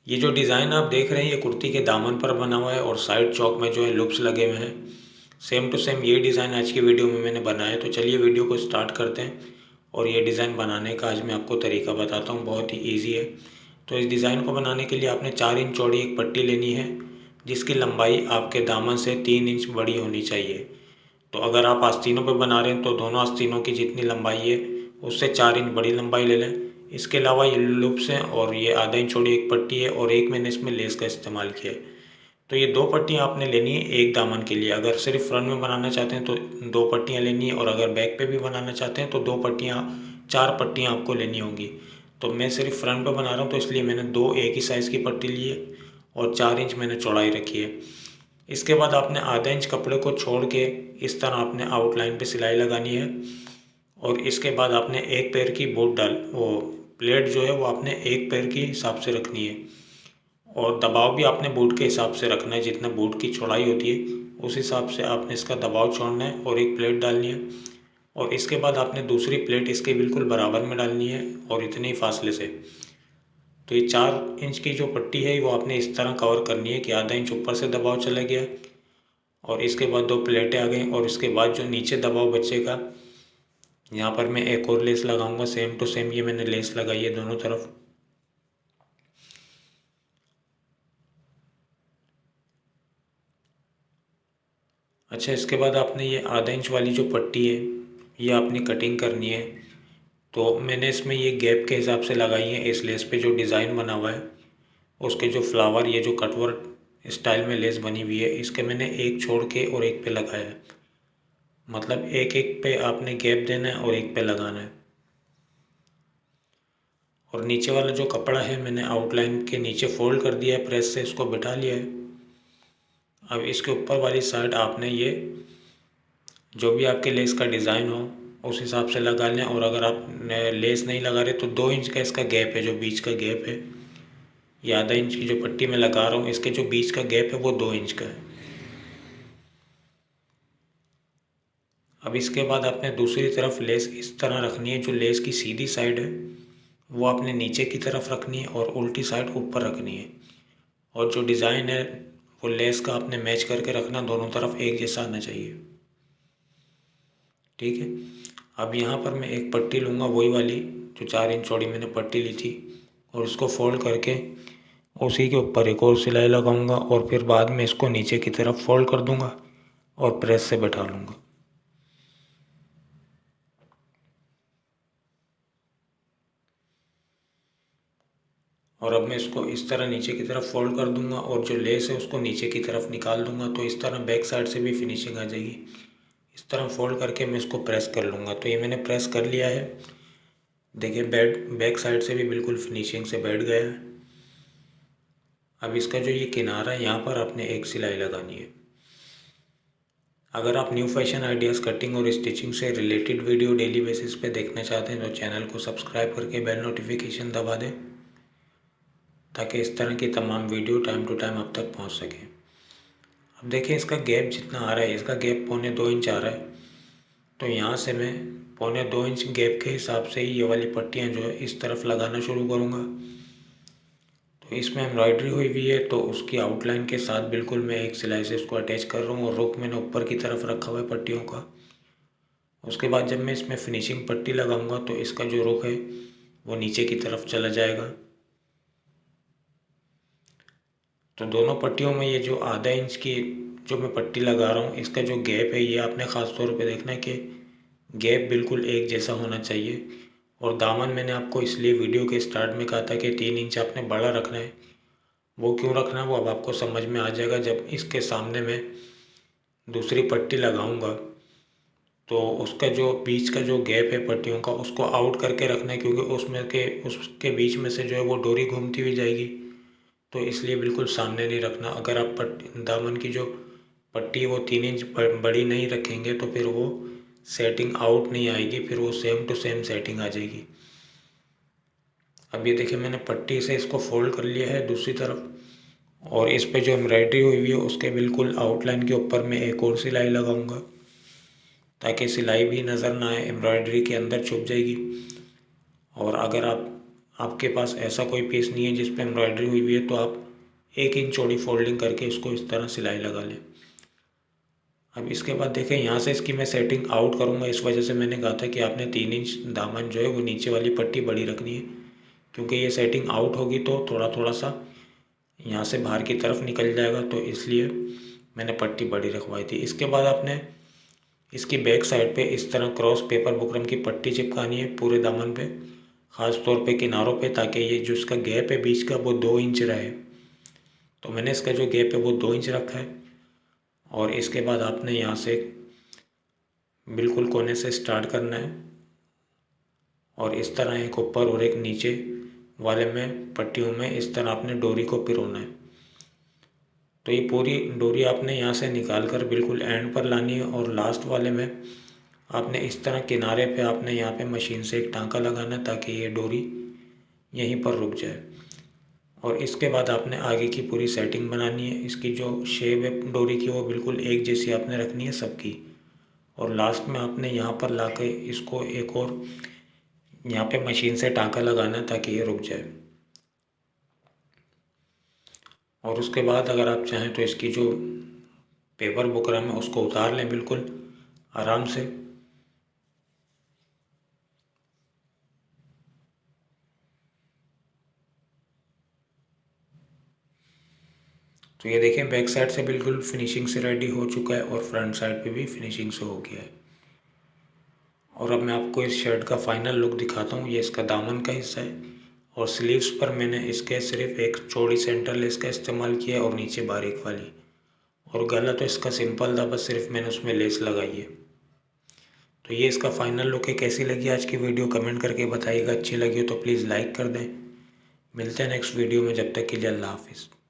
ये जो डिज़ाइन आप देख रहे हैं ये कुर्ती के दामन पर बना हुआ है और साइड चौक में जो है लूप्स लगे हुए हैं। सेम टू सेम ये डिज़ाइन आज की वीडियो में मैंने बनाया है। तो चलिए वीडियो को स्टार्ट करते हैं और ये डिज़ाइन बनाने का आज मैं आपको तरीका बताता हूँ, बहुत ही ईजी है। तो इस डिज़ाइन को बनाने के लिए आपने 4 इंच चौड़ी एक पट्टी लेनी है जिसकी लंबाई आपके दामन से 3 इंच बड़ी होनी चाहिए। तो अगर आप आस्तीनों पे बना रहे हैं तो दोनों आस्तीनों की जितनी लंबाई है उससे 4 इंच बड़ी लंबाई ले लें। इसके अलावा ये लूप्स हैं और ये आधा इंच चौड़ी एक पट्टी है और एक मैंने इसमें लेस का इस्तेमाल किया है। तो ये 2 पट्टियाँ आपने लेनी है एक दामन के लिए। अगर सिर्फ फ्रंट में बनाना चाहते हैं तो 2 पट्टियाँ लेनी है और अगर बैक पे भी बनाना चाहते हैं तो 2 पट्टियाँ 4 पट्टियाँ आपको लेनी होंगी। तो मैं सिर्फ फ्रंट पे बना रहा हूँ तो इसलिए मैंने 2 एक ही साइज़ की पट्टी ली है और 4 इंच मैंने चौड़ाई रखी है। इसके बाद आपने आधा इंच कपड़े को छोड़ के इस तरह आपने आउटलाइन पे सिलाई लगानी है और इसके बाद आपने एक पैर की प्लेट जो है वो आपने एक पैर के हिसाब से रखनी है और दबाव भी आपने बूट के हिसाब से रखना है। जितना बूट की चौड़ाई होती है उस हिसाब से आपने इसका दबाव छोड़ना है और एक प्लेट डालनी है और इसके बाद आपने दूसरी प्लेट इसके बिल्कुल बराबर में डालनी है और इतने ही फासले से। तो ये 4 इंच की जो पट्टी है वो आपने इस तरह कवर करनी है कि आधा इंच ऊपर से दबाव चला गया और इसके बाद 2 प्लेटें आ गई और इसके बाद जो नीचे दबाव बचेगा यहाँ पर मैं एक और लेस लगाऊंगा। सेम टू सेम ये मैंने लेस लगाई है दोनों तरफ। अच्छा, इसके बाद आपने ये आधा इंच वाली जो पट्टी है ये आपने कटिंग करनी है। तो मैंने इसमें ये गैप के हिसाब से लगाई है। इस लेस पे जो डिज़ाइन बना हुआ है उसके जो फ्लावर ये जो कटवर्क स्टाइल में लेस बनी हुई है इसके मैंने एक छोड़ के और एक पे लगाया है। मतलब एक एक पे आपने गैप देना है और एक पे लगाना है। और नीचे वाला जो कपड़ा है मैंने आउटलाइन के नीचे फोल्ड कर दिया है, प्रेस से इसको बिठा लिया है। अब इसके ऊपर वाली साइड आपने ये जो भी आपके लेस का डिज़ाइन हो उस हिसाब से लगा लें और अगर आप लेस नहीं लगा रहे तो 2 इंच का इसका गैप है, जो बीच का गैप है ये आधा इंच की जो पट्टी मैं लगा रहा हूँ इसके जो बीच का गैप है वो 2 इंच का है। अब इसके बाद आपने दूसरी तरफ लेस इस तरह रखनी है, जो लेस की सीधी साइड है वो आपने नीचे की तरफ रखनी है और उल्टी साइड ऊपर रखनी है और जो डिज़ाइन है वो लेस का आपने मैच करके रखना, दोनों तरफ एक जैसा आना चाहिए। ठीक है। अब यहाँ पर मैं एक पट्टी लूँगा वही वाली जो 4 इंच चौड़ी मैंने पट्टी ली थी और उसको फोल्ड करके उसी के ऊपर एक और सिलाई लगाऊंगा और फिर बाद में इसको नीचे की तरफ फोल्ड कर दूंगा और प्रेस से बैठा लूँगा। और अब मैं इसको इस तरह नीचे की तरफ फोल्ड कर दूंगा और जो लेस है उसको नीचे की तरफ निकाल दूंगा। तो इस तरह बैक साइड से भी फिनिशिंग आ जाएगी। इस तरह फोल्ड करके मैं इसको प्रेस कर लूँगा। तो ये मैंने प्रेस कर लिया है। देखिए बैक साइड से भी बिल्कुल फिनिशिंग से बैठ गया है। अब इसका जो ये किनारा है यहाँ पर आपने एक सिलाई लगानी है। अगर आप न्यू फैशन आइडियाज़ कटिंग और स्टिचिंग से रिलेटेड वीडियो डेली बेसिस पे देखना चाहते हैं तो चैनल को सब्सक्राइब करके बेल नोटिफिकेशन दबा दें ताकि इस तरह की तमाम वीडियो टाइम टू टाइम आप तक पहुंच सकें। अब देखिए इसका गैप जितना आ रहा है, इसका गैप 1.25 इंच आ रहा है। तो यहाँ से मैं 1.25 इंच गैप के हिसाब से ही ये वाली पट्टियाँ जो है इस तरफ लगाना शुरू करूँगा। तो इसमें एम्ब्रॉयडरी हुई हुई है तो उसकी आउटलाइन के साथ बिल्कुल मैं एक सिलाई से इसको अटैच कर रहा हूँ और रुख मैंने ऊपर की तरफ रखा हुआ है पट्टियों का। उसके बाद जब मैं इसमें फिनिशिंग पट्टी लगाऊंगा तो इसका जो रुख है वो नीचे की तरफ चला जाएगा। तो दोनों पट्टियों में ये जो आधा इंच की जो मैं पट्टी लगा रहा हूँ इसका जो गैप है ये आपने ख़ास तौर पे देखना है कि गैप बिल्कुल एक जैसा होना चाहिए। और दामन मैंने आपको इसलिए वीडियो के स्टार्ट में कहा था कि 3 इंच आपने बड़ा रखना है। वो क्यों रखना है वो अब आपको समझ में आ जाएगा जब इसके सामने मैं दूसरी पट्टी लगाऊंगा। तो उसका जो बीच का जो गैप है पट्टियों का उसको आउट करके रखना है क्योंकि उसके बीच में से जो है वो डोरी घूमती हुई जाएगी। तो इसलिए बिल्कुल सामने नहीं रखना। अगर आप दामन की जो पट्टी है वो 3 इंच बड़ी नहीं रखेंगे तो फिर वो सेटिंग आउट नहीं आएगी, फिर वो सेम टू सेम सेटिंग आ जाएगी। अब ये देखिए मैंने पट्टी से इसको फोल्ड कर लिया है दूसरी तरफ और इस पे जो एम्ब्रॉयडरी हुई हुई है उसके बिल्कुल आउटलाइन के ऊपर मैं एक और सिलाई लगाऊंगा ताकि सिलाई भी नज़र ना आए, एम्ब्रॉयडरी के अंदर छुप जाएगी। और अगर आप आपके पास ऐसा कोई पीस नहीं है जिस पे एम्ब्रॉयडरी हुई हुई है तो आप 1 इंच चौड़ी फोल्डिंग करके इसको इस तरह सिलाई लगा लें। अब इसके बाद देखें यहाँ से इसकी मैं सेटिंग आउट करूँगा, इस वजह से मैंने कहा था कि आपने 3 इंच दामन जो है वो नीचे वाली पट्टी बड़ी रखनी है, क्योंकि ये सेटिंग आउट होगी तो थोड़ा थोड़ा सा यहाँ से बाहर की तरफ निकल जाएगा, तो इसलिए मैंने पट्टी बड़ी रखवाई थी। इसके बाद आपने इसकी बैक साइड पे इस तरह क्रॉस पेपर बुकरम की पट्टी चिपकानी है पूरे दामन पे, ख़ास तौर पे किनारों पे, ताकि ये जो इसका गैप है बीच का वो 2 इंच रहे। तो मैंने इसका जो गैप है वो 2 इंच रखा है। और इसके बाद आपने यहाँ से बिल्कुल कोने से स्टार्ट करना है और इस तरह एक ऊपर और एक नीचे वाले में पट्टियों में इस तरह आपने डोरी को पिरोना है। तो ये पूरी डोरी आपने यहाँ से निकाल कर बिल्कुल एंड पर लानी है और लास्ट वाले में आपने इस तरह किनारे पे आपने यहाँ पे मशीन से एक टांका लगाना है ताकि ये डोरी यहीं पर रुक जाए। और इसके बाद आपने आगे की पूरी सेटिंग बनानी है। इसकी जो शेप है डोरी की वो बिल्कुल एक जैसी आपने रखनी है सबकी। और लास्ट में आपने यहाँ पर ला के इसको एक और यहाँ पे मशीन से टांका लगाना है ताकि ये रुक जाए। और उसके बाद अगर आप चाहें तो इसकी जो पेपर बुकरम है उसको उतार लें बिल्कुल आराम से। तो ये देखें बैक साइड से बिल्कुल फिनिशिंग से रेडी हो चुका है और फ्रंट साइड पे भी फिनिशिंग से हो गया है। और अब मैं आपको इस शर्ट का फाइनल लुक दिखाता हूँ। ये इसका दामन का हिस्सा है और स्लीव्स पर मैंने इसके सिर्फ एक चौड़ी सेंटर लेस का इस्तेमाल किया है और नीचे बारीक वाली। और गला तो इसका सिंपल था, बस सिर्फ मैंने उसमें लेस लगाई है। तो ये इसका फाइनल लुक है। कैसी लगी आज की वीडियो कमेंट करके बताइएगा। अच्छी लगी हो तो प्लीज़ लाइक कर दें। मिलते हैं नेक्स्ट वीडियो में, जब तक के लिए अल्लाह हाफिज़।